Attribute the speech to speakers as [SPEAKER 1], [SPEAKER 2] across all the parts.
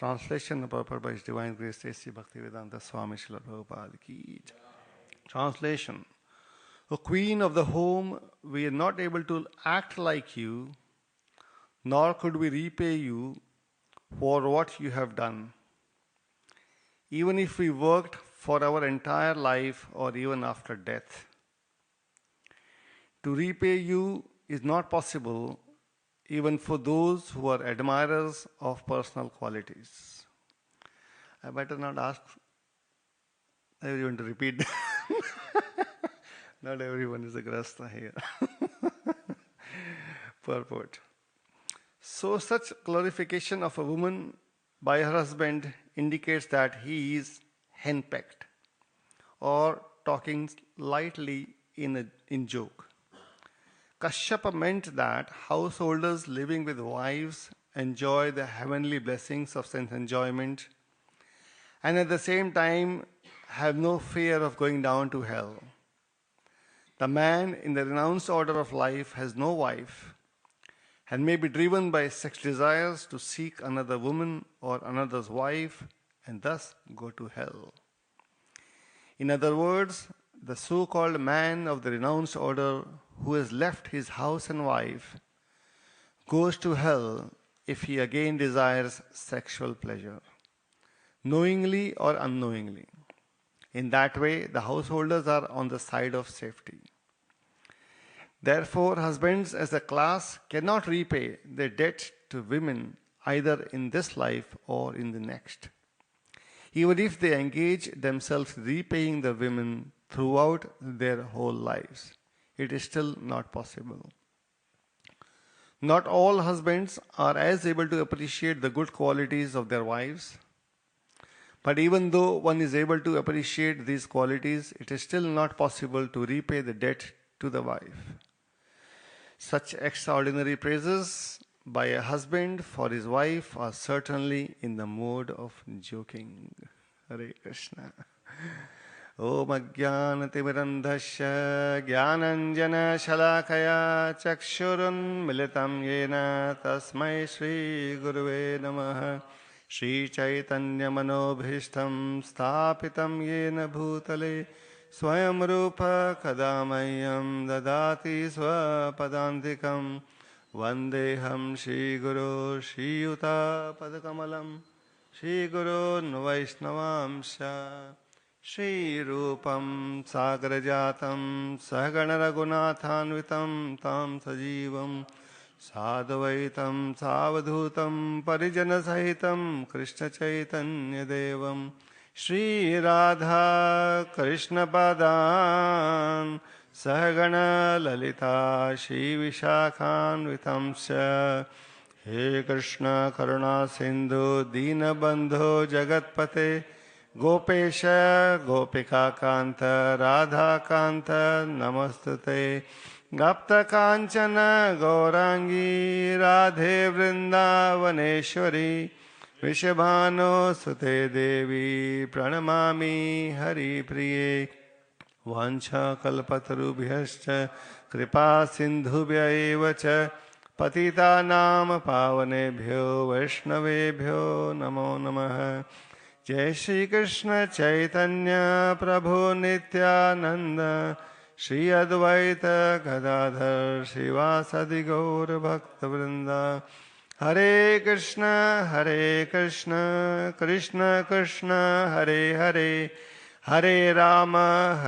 [SPEAKER 1] Translation purport by His Divine Grace A.C. Bhaktivedanta Swami Srila Prabhupada Ki Jai. Translation. O Queen of the home, we are not able to act like you, nor could we repay you for what you have done, even if we worked for our entire life or even after death. To repay you is not possible even for those who are admirers of personal qualities. I better not ask everyone to repeat. Not everyone is a grasta here. Purport. So such glorification of a woman by her husband indicates that he is henpecked or talking lightly in joke. Kashyapa meant that householders living with wives enjoy the heavenly blessings of sense enjoyment and at the same time have no fear of going down to hell. The man in the renounced order of life has no wife and may be driven by sex desires to seek another woman or another's wife and thus go to hell. In other words, the so-called man of the renounced order who has left his house and wife goes to hell if he again desires sexual pleasure, knowingly or unknowingly. In that way, the householders are on the side of safety. Therefore, husbands as a class cannot repay their debt to women either in this life or in the next. Even if they engage themselves repaying the women throughout their whole lives, it is still not possible. Not all husbands are as able to appreciate the good qualities of their wives. But even though one is able to appreciate these qualities, it is still not possible to repay the debt to the wife. Such extraordinary praises by a husband for his wife are certainly in the mode of joking. Hare Krishna. Om Ajnanatimidandhasya Jnananjana Shalakaya Chakshurun Militam Yena Tasmai Shri Guruve Namaha Shri Chaitanya Manobhishtam Sthapitam Yena Bhutale Swayam Rupa Kadamayam Dadati Swapadantikam Vandeham Shri Guru Shri Yuta Padakamalam Shri Guru Vaishnavamsha Shri Rupam Sagrajatam Sahagana Raghunathanvitam Tam Sajivam Sadvaitam Savadhutam Parijana Sahitam Krishna Chaitanya Devam Shri Radha Krishna Padan Sahagana Lalita Shri Vishakhan Vitamsya He Krishna Karuna Sindhu Dina Bandho Jagatpate Gopesha Gopika Kanta Radha Kanta Namastute Gapta Kanchana Gaurangi Radhe Vrindavaneshwari Vishabhano Sute Devi Pranamami Hari Priye Vancha Kalpatarubhyascha Kripa Sindhubhya evacha Patita Nam Pavanebhyo Vaishnavebhyo Namo Namaha Jai Shri Krishna Chaitanya Prabhu Nityananda Shri Advaita Gadadhar Shivasadi Gaur Bhakta Vrinda Hare Krishna Krishna Krishna Hare Hare Hare Rama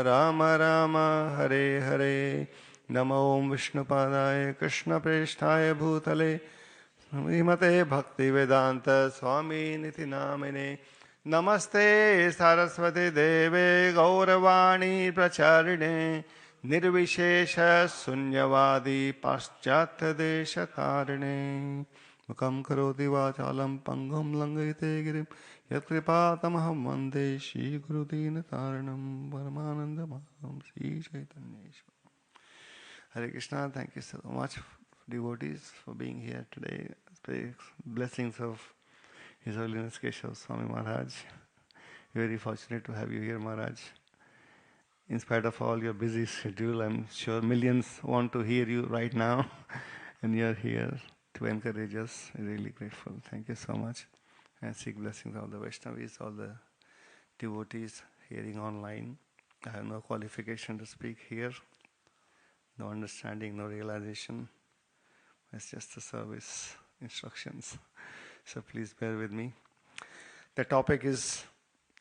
[SPEAKER 1] Rama Rama Hare Hare Namo Vishnupadaya Krishna Presthaya Bhutale Srimate Bhaktivedanta Swami Niti Namine Namaste Saraswati Deve Gauravani Pracharine Nirvishesha Sunyavadi Paschatya Desha Tarine Mukam Karoti Vachalam Pangam Langite Girim Yat Kripatamaham Vande Shri Guru Dina Taranam Paramananda Maham Shri Chaitanya. Hare Krishna, thank you so much devotees for being here today. Blessings of His Holiness Keshav Swami Maharaj. Very fortunate to have you here, Maharaj. In spite of all your busy schedule, I'm sure millions want to hear you right now, and you're here. to encourage us. Really grateful. Thank you so much. And seek blessings of the Vaishnavis, all the devotees hearing online. I have no qualification to speak here, no understanding, no realization. It's just the service instructions. So please bear with me. The topic is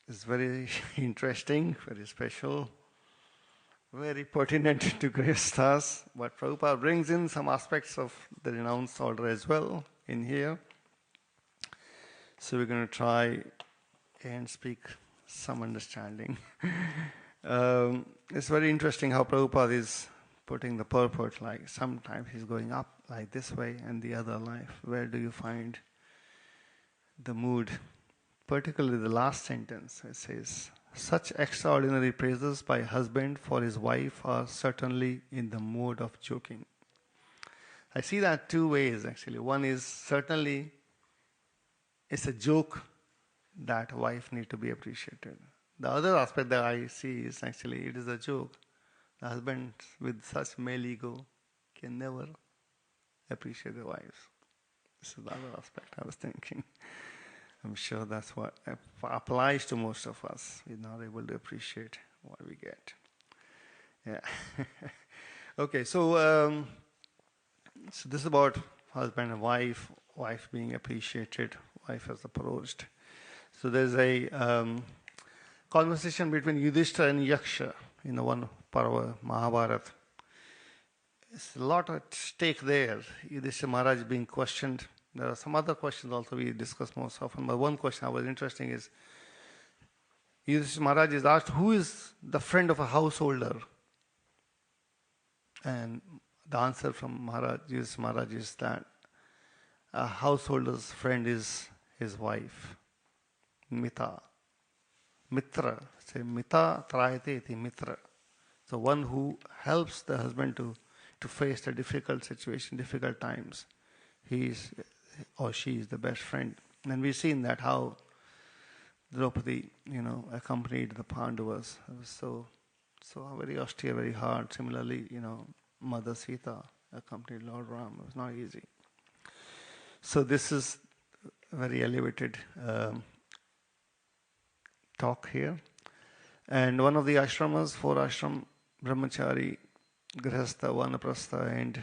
[SPEAKER 1] very interesting, very special, very pertinent to Grihasthas, but Prabhupada brings in some aspects of the renounced order as well in here. So we're going to try and speak some understanding. It's very interesting how Prabhupada is putting the purport, like sometimes he's going up like this way and the other life. Where do you find the mood? Particularly the last sentence, it says, such extraordinary praises by husband for his wife are certainly in the mode of joking. I see that two ways actually. One is certainly it's a joke that wife need to be appreciated. The other aspect that I see is actually it is a joke. The husband with such male ego can never appreciate the wives. This is the other aspect I was thinking. I'm sure that's what applies to most of us. We're not able to appreciate what we get. Yeah. Okay, so this is about husband and wife being appreciated, wife has approached. So there's a conversation between Yudhishthira and Yaksha in the one Parva Mahabharata. There's a lot at stake there. Yudhishthira Maharaj being questioned. There are some other questions also we discuss most often, but one question that was interesting is Yudhishthira Maharaj is asked, who is the friend of a householder? And the answer from Yudhishthira Maharaj is that a householder's friend is his wife, Mita. Mitra. Say Mita trayate iti Mitra. So one who helps the husband to face the difficult situation, difficult times. He is or she is the best friend. And we've seen that how Draupadi, accompanied the Pandavas. It was so very austere, very hard. Similarly, Mother Sita accompanied Lord Ram. It was not easy. So this is a very elevated talk here. And one of the ashramas, 4 ashram, Brahmachari, Grihastha, Vanaprastha and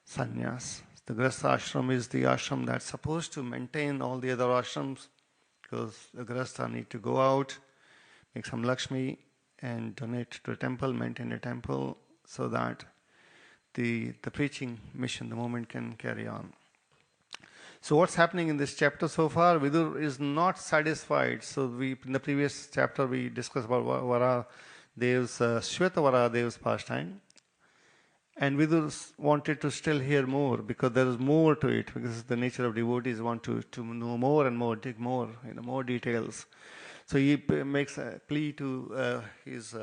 [SPEAKER 1] Sannyas. The Grihastha ashram is the ashram that's supposed to maintain all the other ashrams because the Grihastha need to go out, make some Lakshmi and donate to a temple, maintain a temple so that the preaching mission, the movement can carry on. So what's happening in this chapter so far? Vidur is not satisfied. So in the previous chapter we discussed about Varahdev's, Shweta Varahdev's pastime. And Vidur wanted to still hear more because there is more to it, because the nature of devotees want to know more and more, dig more, more details. So he makes a plea to his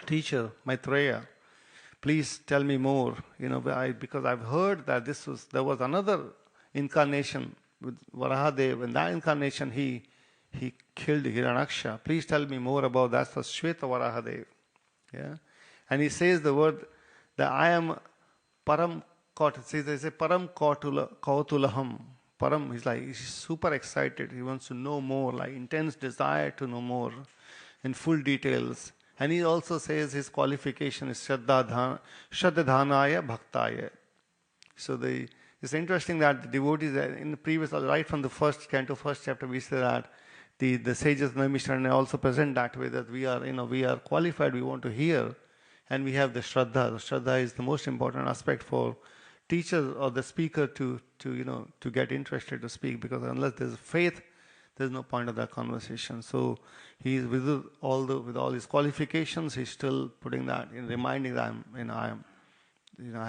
[SPEAKER 1] teacher, Maitreya, please tell me more, because I've heard that there was another incarnation with Varahadev. In that incarnation he killed Hiranyaksha. Please tell me more about that. For Shweta Varahadev. Yeah. And he says the word that I am Param Kautulaham. They say Param Kautulaham. Param, he's super excited. He wants to know more, like intense desire to know more in full details. And he also says his qualification is Shraddha Dhanaya Bhaktaya. So it's interesting that the devotees in the previous, right from the first canto, first chapter, we say that the sages Naimisharanya also present that way, that we are qualified, we want to hear. And we have the Shraddha. The Shraddha is the most important aspect for teachers or the speaker to get interested to speak, because unless there's faith, there's no point of that conversation. So he's with all his qualifications, he's still putting that in, reminding that I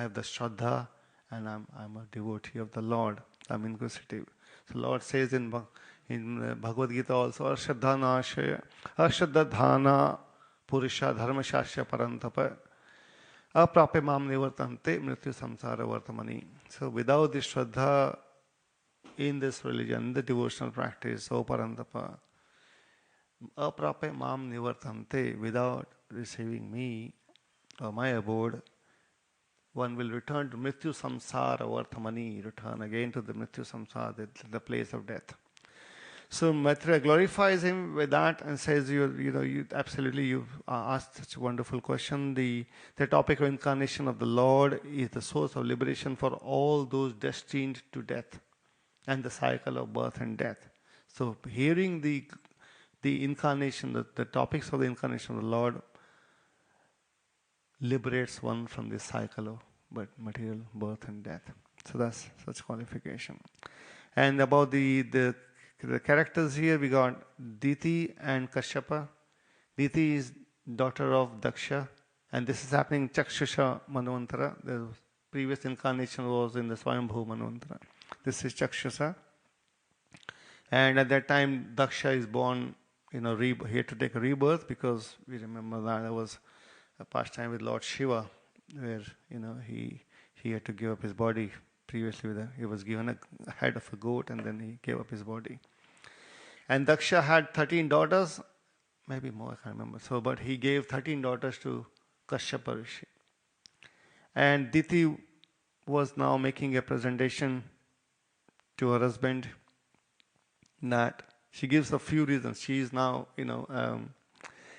[SPEAKER 1] have the Shraddha and I'm a devotee of the Lord. I'm inquisitive. So Lord says in Bhagavad Gita also, Ashraddha Nashaya, Ashraddha Dhana Purusha Dharmashasya Parantapa Aprape Mam Nivartante Mrityu Samsara Vartamani. So without the Shraddha in this religion, in the devotional practice, O Parantapa, Aprape Mam Nivartante, without receiving me or my abode, one will return to Mrityu Samsara Varthamani, return again to the Mrityu Samsara, the place of death. So Maitreya glorifies him with that and says, you absolutely, you asked such a wonderful question. The topic of incarnation of the Lord is the source of liberation for all those destined to death and the cycle of birth and death. So hearing the incarnation, the topics of the incarnation of the Lord liberates one from this cycle of material birth and death. So that's such qualification. And about the characters here, we got Diti and Kashyapa. Diti is daughter of Daksha, and this is happening in Chakshusha Manvantara. The previous incarnation was in the Swayambhu Manvantara. This is Chakshusha. And at that time, Daksha is born, he had to take a rebirth, because we remember that there was a pastime with Lord Shiva, where, he had to give up his body. Previously, he was given a head of a goat, and then he gave up his body. And Daksha had 13 daughters, maybe more, I can't remember. So, but he gave 13 daughters to Kashyapa Rishi. And Diti was now making a presentation to her husband that she gives a few reasons. She is now,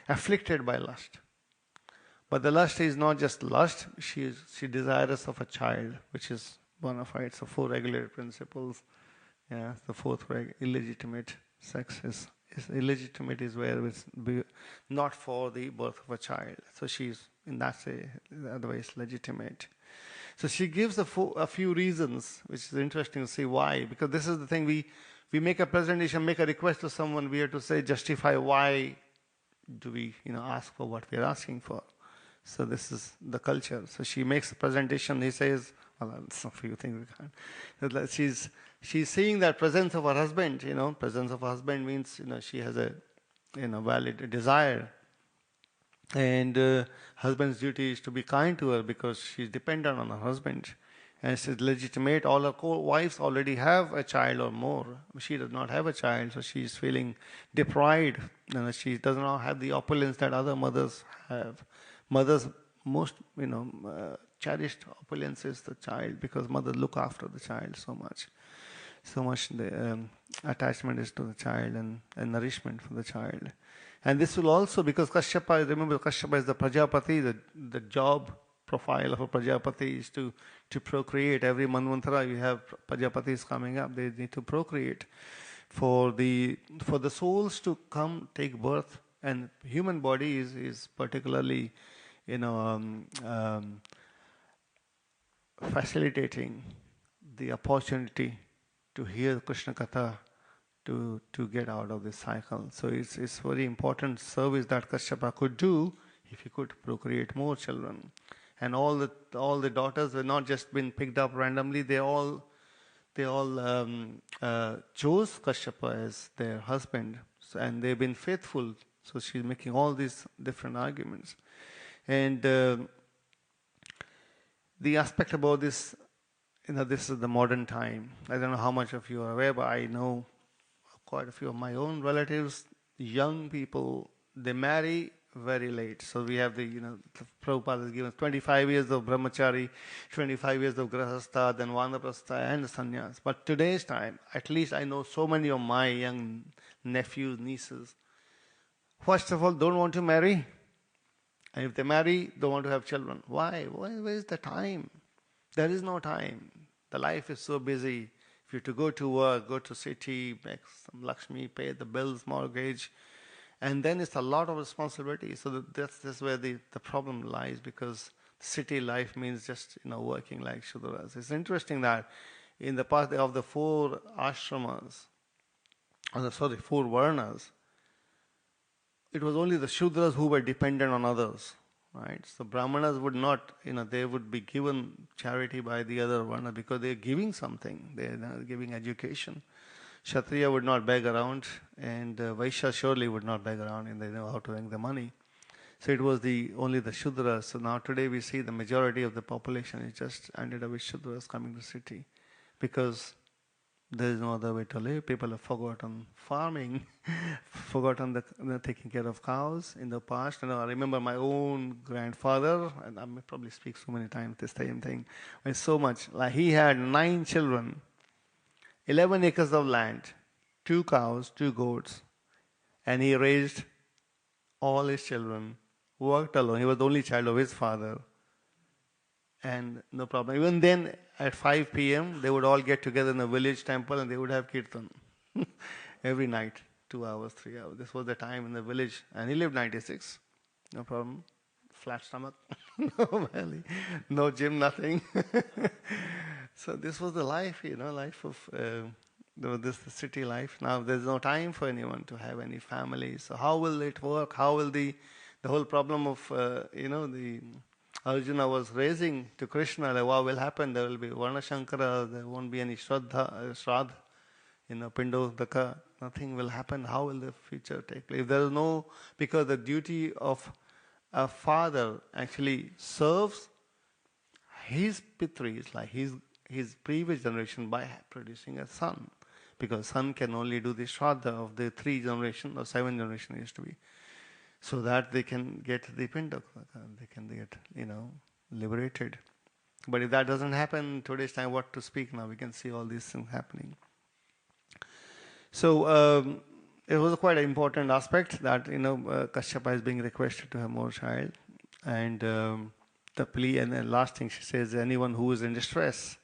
[SPEAKER 1] afflicted by lust. But the lust is not just lust, she desires of a child, which is bona fide. So 4 regulated principles. Yeah, the 4th illegitimate sex is illegitimate, is where it's not for the birth of a child. So she's in that way, otherwise legitimate. So she gives a few reasons, which is interesting to see why. Because this is the thing, we make a presentation, make a request to someone, we have to say, justify why do we ask for what we are asking for. So this is the culture. So she makes a presentation, he says, well, that's a few things we can't. She's seeing that presence of her husband, presence of her husband means, she has a, valid desire. And husband's duty is to be kind to her because she's dependent on her husband. And she's legitimate. All her wives already have a child or more. She does not have a child, so she's feeling deprived. She does not have the opulence that other mothers have. Mothers' most, cherished opulence is the child, because mothers look after the child so much. So much the attachment is to the child and nourishment for the child. And this will also, because Kashyapa, remember Kashyapa is the Prajapati, the job profile of a Prajapati is to procreate. Every Manvantara you have Prajapatis coming up, they need to procreate for the souls to come take birth. And human body is particularly facilitating the opportunity to hear Krishna Katha, to get out of this cycle. So it's very important service that Kashyapa could do if he could procreate more children. And all the daughters were not just been picked up randomly. They all chose Kashyapa as their husband, and they've been faithful. So she's making all these different arguments. And the aspect about this, this is the modern time. I don't know how much of you are aware, but I know quite a few of my own relatives, young people, they marry very late. So we have the Prabhupada has given 25 years of brahmachari, 25 years of grahastha, then vanaprastha and sannyas. But today's time, at least I know so many of my young nephews, nieces, first of all, don't want to marry. And if they marry, don't want to have children. Why? Where is the time? There is no time. The life is so busy. If you have to go to work, go to city, make some Lakshmi, pay the bills, mortgage, and then it's a lot of responsibility. So that's where the problem lies, because city life means just working like Shudras. It's interesting that in the path of the 4 ashramas, 4 varnas, it was only the Shudras who were dependent on others, right? So Brahmanas would not, they would be given charity by the other varna because they're giving something. They're giving education. Kshatriya would not beg around, and Vaishya surely would not beg around, and they know how to earn the money. So it was only the Shudras. So now today we see the majority of the population is just ended up with Shudras coming to the city, because There is no other way to live. People have forgotten farming, forgotten taking care of cows in the past. I remember my own grandfather, and I may probably speak so many times the same thing. It's so much. Like he had 9 children, 11 acres of land, 2 cows, 2 goats, and he raised all his children, worked alone. He was the only child of his father. And no problem. Even then, at 5 p.m., they would all get together in a village temple and they would have kirtan every night, 2 hours, 3 hours. This was the time in the village. And he lived 96, no problem. Flat stomach, no belly, no gym, nothing. So this was the life, life of this city life. Now there's no time for anyone to have any family. So how will it work? How will the whole problem of, the Arjuna was raising to Krishna, like what will happen? There will be Varna Shankara, there won't be any Shraddha, Pindodaka, nothing will happen. How will the future take place? If there is no, because the duty of a father actually serves his pitris, like his previous generation, by producing a son. Because son can only do the Shraddha of the 3 generation or 7 generation used to be. So that they can get the Pindaka, they can get, liberated. But if that doesn't happen, today's time, what to speak now? We can see all these things happening. So it was quite an important aspect that, Kashyapa is being requested to have more child. And the plea, and the last thing she says, anyone who is in distress,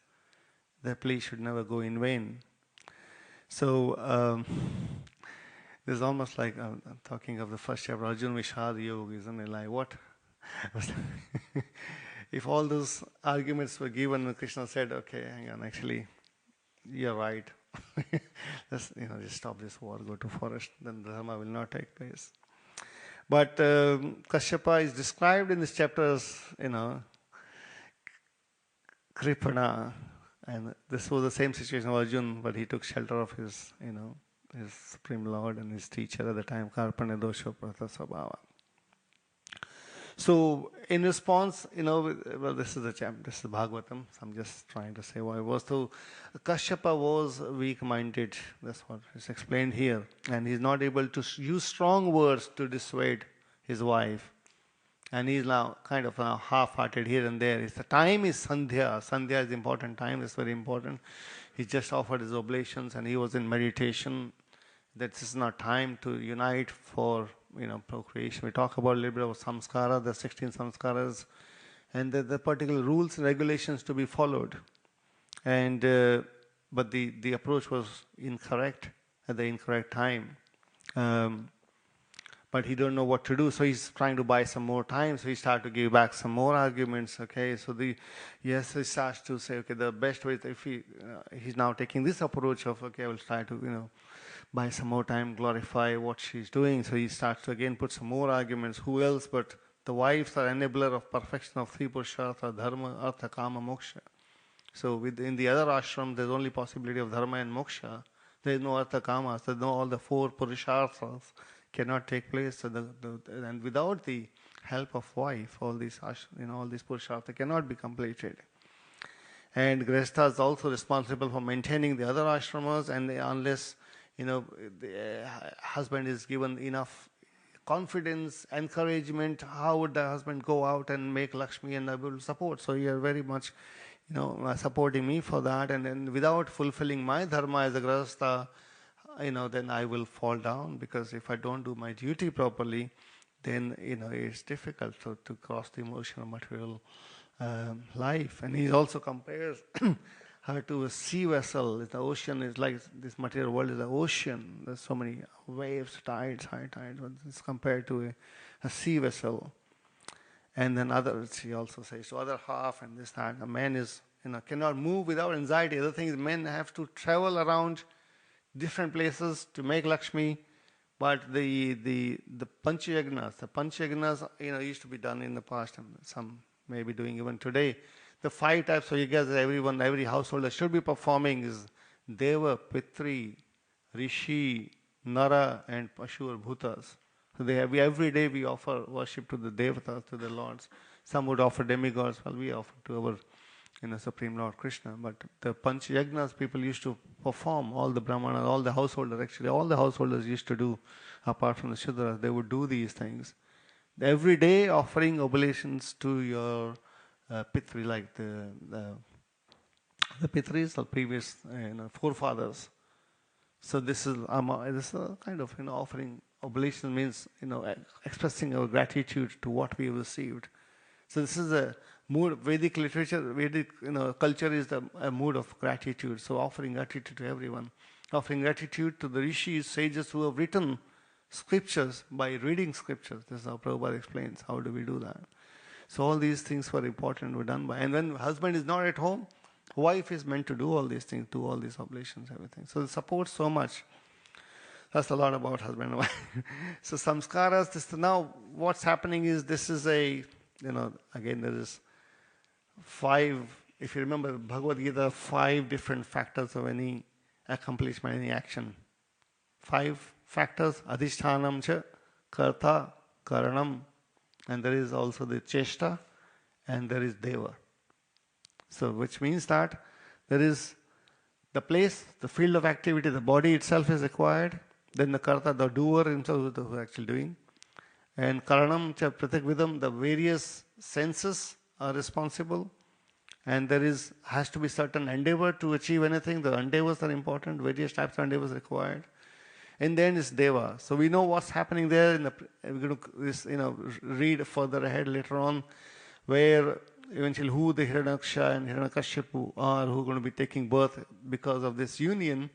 [SPEAKER 1] the plea should never go in vain. So there's almost like, I'm talking of the first chapter, Arjuna Vishad Yoga, isn't it? Like what? If all those arguments were given and Krishna said, okay, hang on, actually, you're right. Just stop this war, go to forest, then the dharma will not take place. But Kashyapa is described in this chapter as, Kripana, and this was the same situation of Arjuna, but he took shelter of his, his Supreme Lord and his teacher at the time, Karpane Dosho Pratasabhava. So, in response, well, this is Bhagavatam, so I'm just trying to say why it was. So, Kashyapa was weak-minded, that's what is explained here, and he's not able to use strong words to dissuade his wife. And he's now kind of half-hearted here and there. The time is Sandhya. Sandhya is the important time, it's very important. He just offered his oblations and he was in meditation. This is not time to unite for procreation. We talk about a little bit of samskara, the 16 samskaras, and the particular rules and regulations to be followed. And but the approach was incorrect at the incorrect time. But he don't know what to do, so he's trying to buy some more time. So he started to give back some more arguments. Okay, so he starts to say, okay, the best way if he's now taking this approach of, okay, I will try to buy some more time, glorify what she's doing. So he starts to again put some more arguments. Who else but the wives are enabler of perfection of 3 purushartha, dharma, artha, kama, moksha. So in the other ashram, there's only possibility of dharma and moksha. There is no artha, kama. There's no all the 4 purusharthas cannot take place. So and without the help of wife, all these purusharthas cannot be completed. And Grihastha is also responsible for maintaining the other ashramas, and unless the husband is given enough confidence, encouragement, how would the husband go out and make Lakshmi and I will support? So you are very much, supporting me for that, and then without fulfilling my dharma as a Grihastha, then I will fall down, because if I don't do my duty properly, then it's difficult to cross the emotional material life. And he also compares her to a sea vessel. The ocean is like, this material world is an ocean. There's so many waves, tides, high tides. It's compared to a sea vessel. And then she also says, so other half and this, that. A man is, cannot move without anxiety. The other thing is, men have to travel around different places to make Lakshmi. But the Panchayagnas, used to be done in the past, and some may be doing even today. The 5 types of yagas every householder should be performing is Deva, Pitri, Rishi, Nara, and Pashu or Bhutas. So every day we offer worship to the Devatas, to the Lords. Some would offer demigods, well, we offer to our Supreme Lord Krishna. But the Panchayagnas, people used to perform. All the brahmanas, all the householders, actually, all the householders used to do, apart from the Shudras, they would do these things. Every day offering oblations to your Pitri, like the Pitris or previous forefathers. So this is a kind of offering oblation means expressing our gratitude to what we have received. So this is a mood. Vedic literature, Vedic culture is a mood of gratitude. So offering gratitude to everyone, offering gratitude to the rishis, sages who have written scriptures by reading scriptures. This is how Prabhupada explains. How do we do that? So all these things were important, were done by. And when husband is not at home, wife is meant to do all these things, do all these oblations, everything. So it supports so much. That's a lot about husband and wife. So samskaras, now what's happening is this is again there is 5, if you remember Bhagavad Gita, 5 different factors of any accomplishment, any action. 5 factors, adhishthanam cha, karta, karanam, and there is also the cheshta, and there is deva. So which means that there is the place, the field of activity, the body itself is required, then the karta, the doer himself who is actually doing, and karanam cha pratikvidam, the various senses are responsible, and there has to be certain endeavor to achieve anything. The endeavors are important, various types of endeavors required. And then is deva. So we know what's happening there. We're going to read further ahead later on, where eventually who the Hiranyaksha and Hiranyakashipu are, who are going to be taking birth because of this union,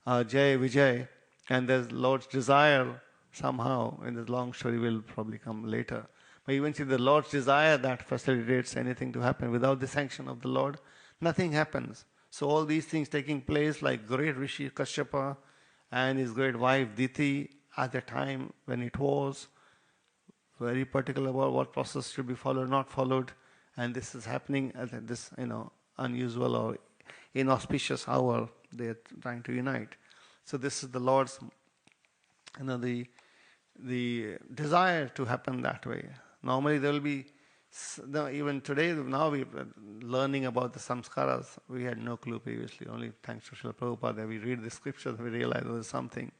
[SPEAKER 1] Jai, Vijay, and there's Lord's desire somehow, and this long story will probably come later. But eventually the Lord's desire that facilitates anything to happen. Without the sanction of the Lord, nothing happens. So all these things taking place, like great Rishi Kashyapa and his great wife Diti, at the time when it was, very particular about what process should be followed, not followed, and this is happening at this unusual or inauspicious hour. They are trying to unite. So this is the Lord's, the desire to happen that way. Normally there will be, even today, now we're learning about the samskaras. We had no clue previously, only thanks to Srila Prabhupada. We read the scriptures, we realize there is something.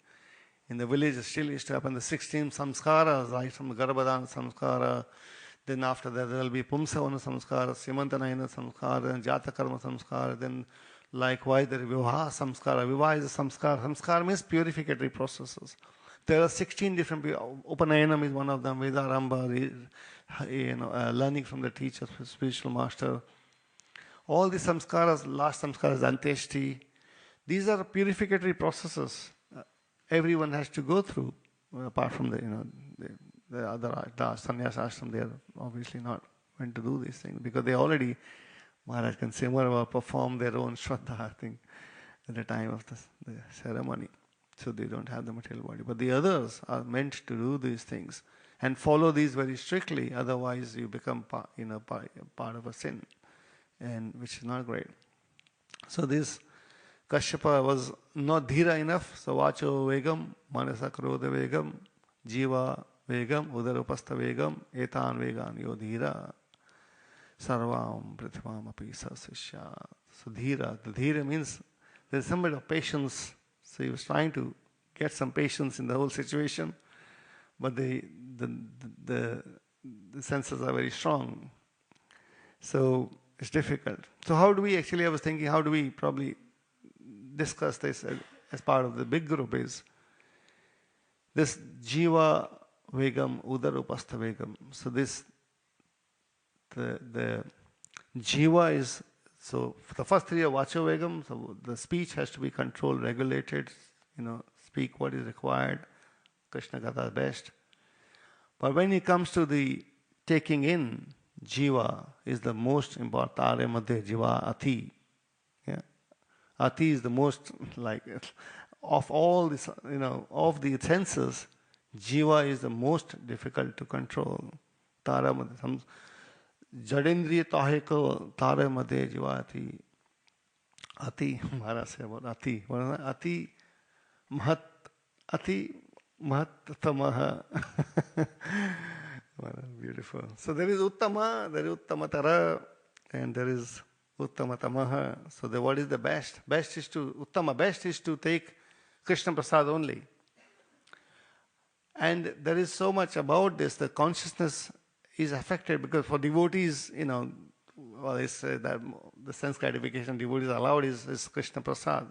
[SPEAKER 1] In the village, it still used to happen, the 16 samskaras, right from Garbhadana samskara. Then after that, there will be Pumsavana samskara, Simantanayana samskara, and Jatakarma samskara. Then likewise, there is Vivaha samskara. Vivaha is a samskara. Samskara means purificatory processes. There are 16 different, Upanayanam is one of them, Vedarambha, learning from the teacher, spiritual master. All the samskaras, last samskara is Anteshti. These are purificatory processes everyone has to go through, apart from the other sannyas ashram. They are obviously not meant to do these things because they already, Maharaj can say more about, perform their own shraddha, I think, at the time of the ceremony. So they don't have the material body. But the others are meant to do these things and follow these very strictly. Otherwise, you become part of a sin, and which is not great. So this Kashyapa was not dhira enough. So vacho vegam, manasa krodha vegam, jiva vegam, udarupastha vegam, etan vegan yo dhira, sarvam prithivam api sasishya. So dhira, the dhira means there's some bit of patience. So he was trying to get some patience in the whole situation, but the senses are very strong. So it's difficult. So how do we actually, I was thinking, how do we probably discuss this as part of the big group is this jiva vegam, udarupastha vegam. So this, the jiva is, so the first 3 are vacho vegam, so the speech has to be controlled, regulated, speak what is required, Krishna Katha best. But when it comes to the taking in, jiva is the most important, tare madhe jiva ati. Yeah? Ati is the most, of all this, of the senses, jiva is the most difficult to control. Tara madhe, Jadendriya tahe ko tare madhe jivati. Ati, Maharaj said about Ati. What is that? Ati mahatamaha. Beautiful. So there is Uttama, there is Uttamatara, and there is Uttamatamaha. So what is the best? Uttama, best is to take Krishna Prasad only. And there is so much about this, the consciousness is affected because for devotees, well, they say that the sense gratification devotees are allowed is Krishna Prasad.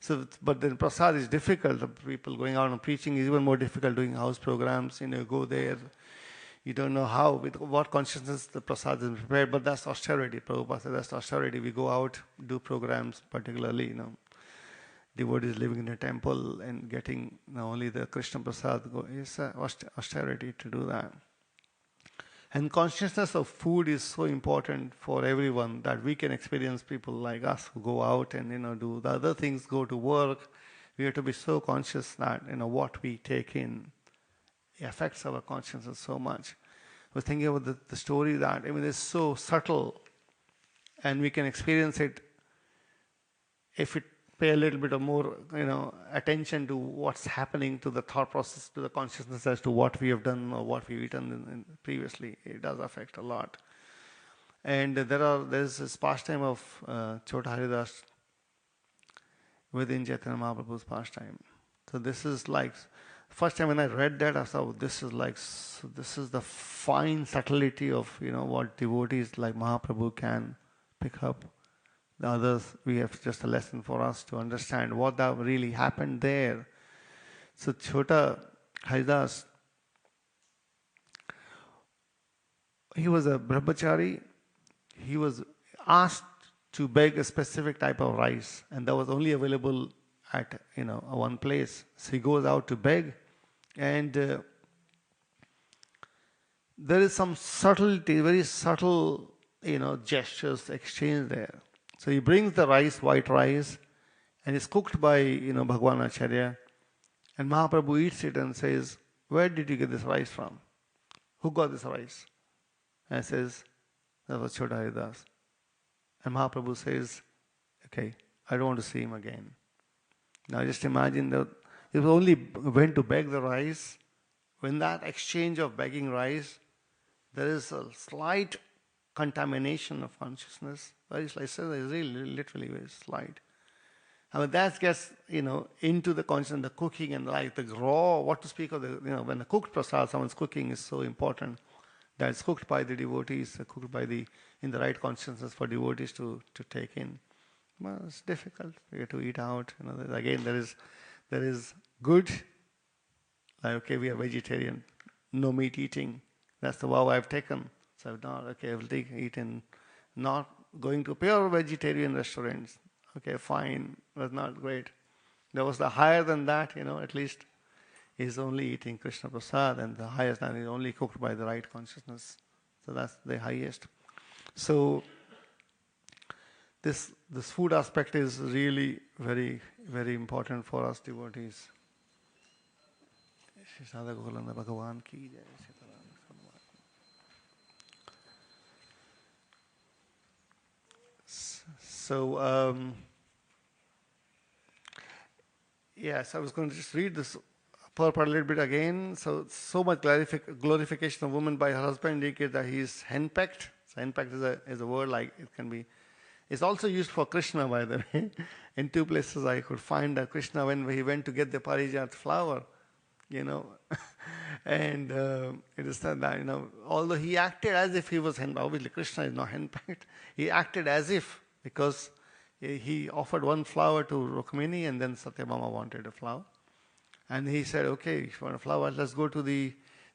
[SPEAKER 1] So, but then Prasad is difficult. The people going out and preaching is even more difficult, doing house programs, you go there, you don't know how, with what consciousness the Prasad is prepared, but that's austerity. Prabhupada said that's austerity. We go out, do programs, particularly, devotees living in a temple and getting only the Krishna Prasad, is austerity to do that. And consciousness of food is so important for everyone that we can experience people like us who go out and do the other things, go to work. We have to be so conscious that what we take in affects our consciousness so much. I was thinking about the story that it's so subtle, and we can experience it if we pay a little bit of more attention to what's happening to the thought process, to the consciousness as to what we have done or what we've eaten previously. It does affect a lot. And there's this pastime of Chota Haridas within Chaitanya Mahaprabhu's pastime. So this is like, first time when I read that, I thought this is the fine subtlety of what devotees like Mahaprabhu can pick up. The others, we have just a lesson for us to understand what that really happened there. So Chota Haridas, he was a brahmachari. He was asked to beg a specific type of rice, and that was only available at one place. So he goes out to beg, and there is some subtlety, very subtle gestures exchanged there. So he brings the rice, white rice, and it's cooked by Bhagwan Acharya, and Mahaprabhu eats it and says, "Where did you get this rice from? Who got this rice?" And says, "That was Chota Haridas." And Mahaprabhu says, "Okay, I don't want to see him again." Now just imagine that he only went to beg the rice. When that exchange of begging rice, there is a slight contamination of consciousness. Very slight. It's really literally very slight. That gets into the consciousness, the cooking, and like the raw. What to speak of the when the cooked prasad, someone's cooking is so important. That it's cooked by the devotees, cooked in the right consciousness for devotees to take in. Well, it's difficult. We have to eat out. Again, there is good. Like, okay, we are vegetarian, no meat eating. That's the vow I've taken. So now, okay, I will eat in not going to pure vegetarian restaurants. Okay, fine, was not great. There was the higher than that, at least is only eating Krishna Prasad, and the highest than is only cooked by the right consciousness. So that's the highest. So this food aspect is really very, very important for us devotees. Bhagavan ki jai. So, yes, I was going to just read this part a little bit again. So much glorification of woman by her husband indicates that he is henpecked. So henpecked is a word like it can be. It's also used for Krishna, by the way. In two places I could find that Krishna, when he went to get the parijat flower, and it is said that, although he acted as if he was henpecked, obviously Krishna is not henpecked, he acted as if, because he offered one flower to Rukmini, and then Satyabhama wanted a flower. And he said, okay, if you want a flower, let's go to the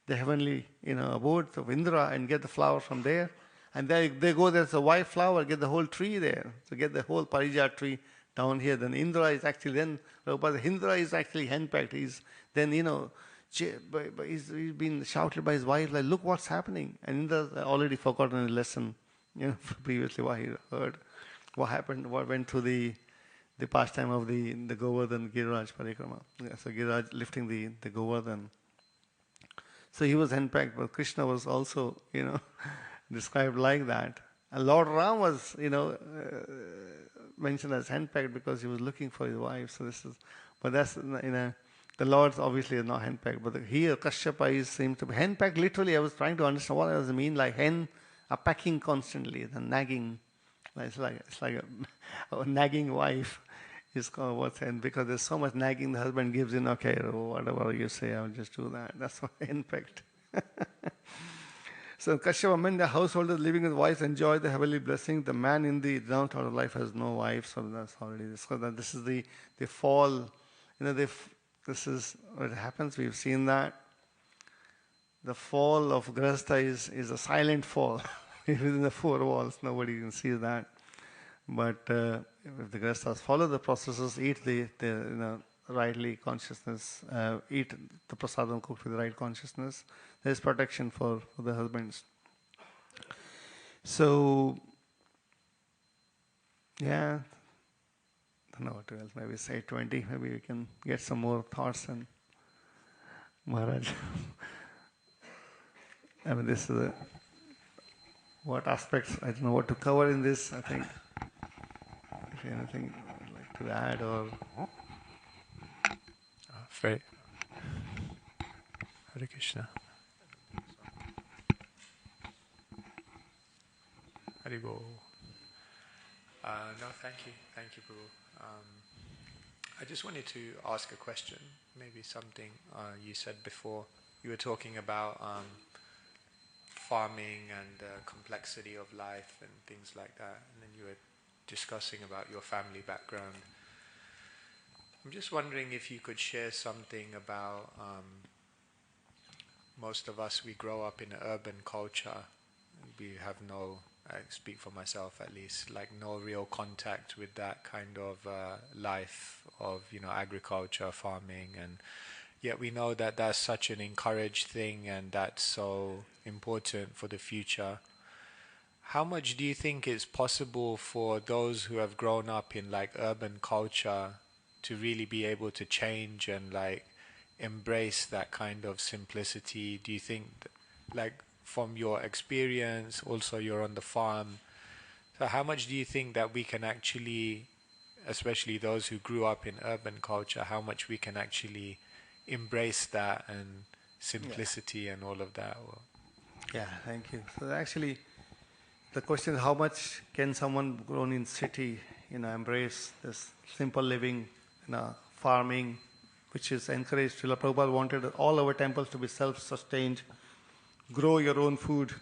[SPEAKER 1] heavenly abode of Indra and get the flower from there. And they go, there's a white flower, get the whole tree there. So get the whole parijat tree down here. Then Indra is actually, Indra is actually henpecked. He's been shouted by his wife, like, look what's happening. And Indra's already forgotten his lesson, previously what he heard. What happened, what went through the pastime of the Govardhan Giriraj Parikrama. So Giriraj lifting the Govardhan. So he was henpecked, but Krishna was also, described like that. And Lord Ram was, mentioned as henpecked because he was looking for his wife. So the Lord obviously is not henpecked, but here Kashyapa seems to be henpecked. Literally, I was trying to understand what does it mean, like hen are pecking constantly, the nagging. It's like a nagging wife is called what's, and because there's so much nagging, the husband gives in. Okay, whatever you say, I'll just do that. That's what impact. So Kashyapa men, the householders living with wives enjoy the heavenly blessing. The man in the downtown of life has no wife, so that's already so that this is the fall. This is what happens. We've seen that the fall of Grahastha is a silent fall. Within the four walls, nobody can see that. But if the Grahasthas follow the processes, eat the rightly consciousness, eat the prasadam cooked with the right consciousness, there is protection for the husbands. So, yeah, I don't know what else, maybe say 20, maybe we can get some more thoughts. And Maharaj, I mean, this is what aspects, I don't know what to cover in this. I think, if anything you would like to add or...
[SPEAKER 2] Hare Krishna. Haribo. No, thank you, Prabhu. I just wanted to ask a question, maybe something you said before. You were talking about farming and the complexity of life and things like that, and then you were discussing about your family background. I'm just wondering if you could share something about most of us, we grow up in an urban culture. We have no, I speak for myself at least, like no real contact with that kind of life of, agriculture, farming, and yet we know that that's such an encouraged thing and that's so important for the future. How much do you think it's possible for those who have grown up in like urban culture to really be able to change and like embrace that kind of simplicity? Do you think, like from your experience, also you're on the farm, so how much do you think that we can actually, especially those who grew up in urban culture, how much we can actually embrace that and simplicity and all of that?
[SPEAKER 1] Yeah, thank you. So actually, the question is how much can someone grown in city, embrace this simple living, farming, which is encouraged. Srila Prabhupada wanted all our temples to be self-sustained, grow your own food,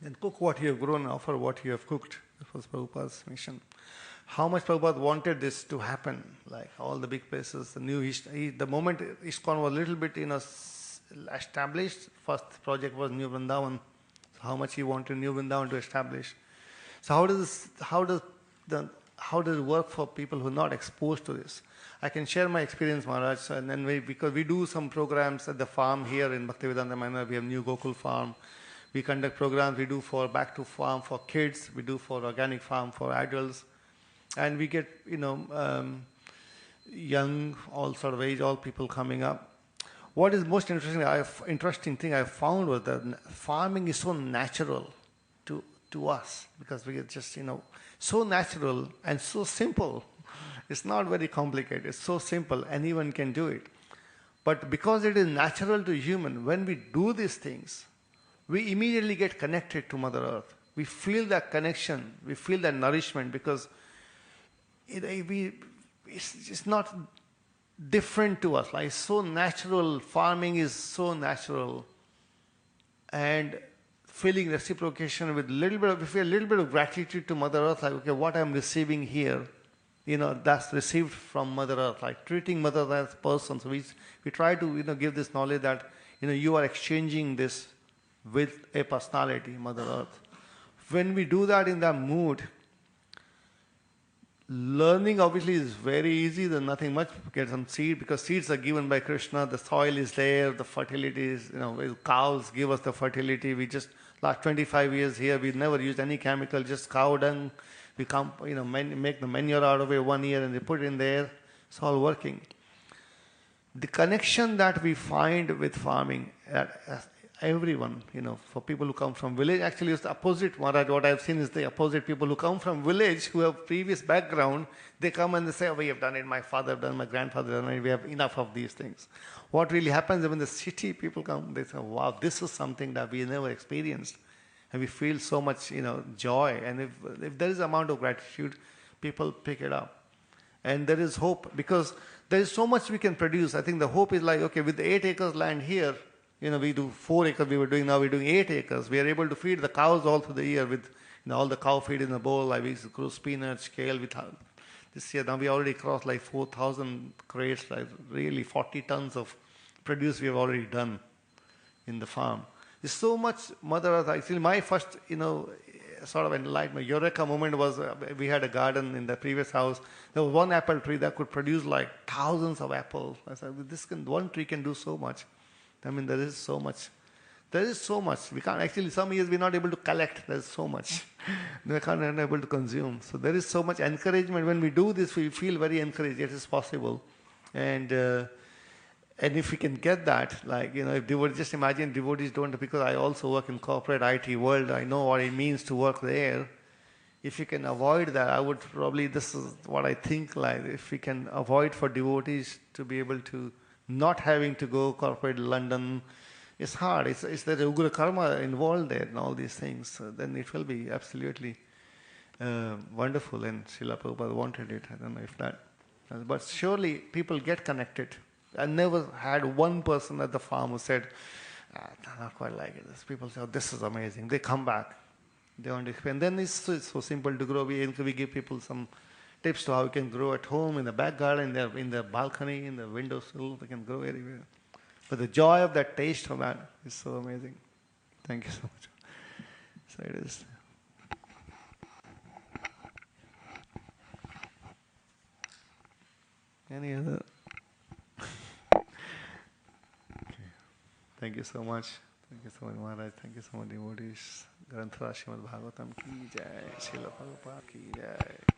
[SPEAKER 1] and cook what you have grown, offer what you have cooked. That was Prabhupada's mission. How much Prabhupada wanted this to happen, like all the big places, the moment ISKCON was a little bit, established, first project was New Vrindavan. So how much he wanted New Vrindavan to establish. So how does it work for people who are not exposed to this? I can share my experience, Maharaj, and then because we do some programs at the farm here in Bhaktivedanta Manor, we have New Gokul Farm. We conduct programs, we do for back to farm for kids, we do for organic farm for adults, and we get, young, all sort of age, all people coming up. What is most interesting thing I found was that farming is so natural to us, because we are just, so natural and so simple. It's not very complicated. It's so simple. Anyone can do it. But because it is natural to human, when we do these things, we immediately get connected to Mother Earth. We feel that connection. We feel that nourishment because it's not different to us. Like, it's so natural. Farming is so natural. And feeling reciprocation with we feel a little bit of gratitude to Mother Earth, like, okay, what I'm receiving here, that's received from Mother Earth, like treating Mother Earth as a person. So we try to, give this knowledge that, you are exchanging this with a personality, Mother Earth. When we do that in that mood, learning obviously is very easy. There's nothing much. Get some seed, because seeds are given by Krishna. The soil is there. The fertility is, cows give us the fertility. We just, last 25 years here, we've never used any chemical, just cow dung. We come, make the manure out of it 1 year and they put it in there. It's all working. The connection that we find with farming, everyone, for people who come from village, actually it's the opposite, Maharaj. What I've seen is the opposite. People who come from village, who have previous background, they come and they say, oh, we have done it, my father done, my grandfather done it, we have enough of these things. What really happens when the city people come, they say, wow, this is something that we never experienced. and we feel so much, joy. And if there is amount of gratitude, people pick it up. And there is hope, because there is so much we can produce. I think the hope is like, okay, with 8 acres land here, we do 4 acres we were doing, now we're doing 8 acres. We are able to feed the cows all through the year with all the cow feed in the bowl. Like we used to grow spinach, kale. This year now we already crossed like 4,000 crates, like really 40 tons of produce we have already done in the farm. There's so much Mother Earth. Actually, my first, sort of enlightenment, eureka moment was we had a garden in the previous house. There was one apple tree that could produce like thousands of apples. I said, one tree can do so much. I mean, there is so much. There is so much. We can't actually, some years we're not able to collect. There's so much. We can't able to consume. So there is so much encouragement. When we do this, we feel very encouraged. It is possible. And if we can get that, like, if devotees, just imagine devotees don't, because I also work in corporate IT world, I know what it means to work there. If you can avoid that, I would probably, this is what I think, like, if we can avoid for devotees to be able to not having to go corporate London, it's hard. It's the Ugra Karma involved there and all these things. So then it will be absolutely wonderful, and Srila Prabhupada wanted it. I don't know if that, but surely people get connected. I never had one person at the farm who said, not quite like it. People say, oh, this is amazing. They come back. They want to expand. Then it's so simple to grow. We give people some tips to how you can grow at home, in the back garden, in the balcony, in the windowsill. They can grow anywhere. But the joy of that taste of that is so amazing. Thank you so much. So it is. Any other? Thank you so much. Thank you so much, Maharaj. Thank you so much, devotees. Granthara Srimad Bhagavatam ki jai. Srila Prabhupada ki jai.